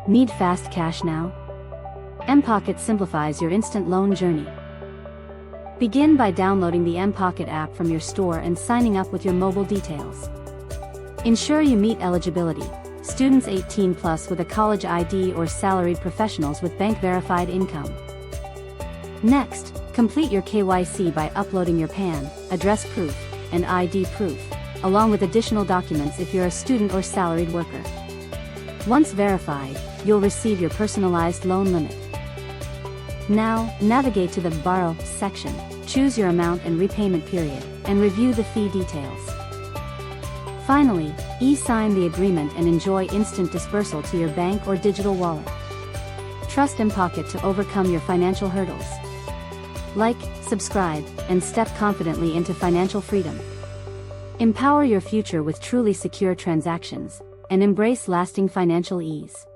Need fast cash now? mPokket simplifies your instant loan journey. Begin by downloading the mPokket app from your store and signing up with your mobile details. Ensure you meet eligibility: students 18 plus with a college ID or salaried professionals with bank-verified income. Next, complete your KYC by uploading your PAN, address proof, and ID proof, along with additional documents if you're a student or salaried worker. Once verified, you'll receive your personalized loan limit. Now, navigate to the Borrow section, choose your amount and repayment period, and review the fee details. Finally, e-sign the agreement and enjoy instant dispersal to your bank or digital wallet. Trust mPokket to overcome your financial hurdles. Like, subscribe, and step confidently into financial freedom. Empower your future with truly secure transactions, and embrace lasting financial ease.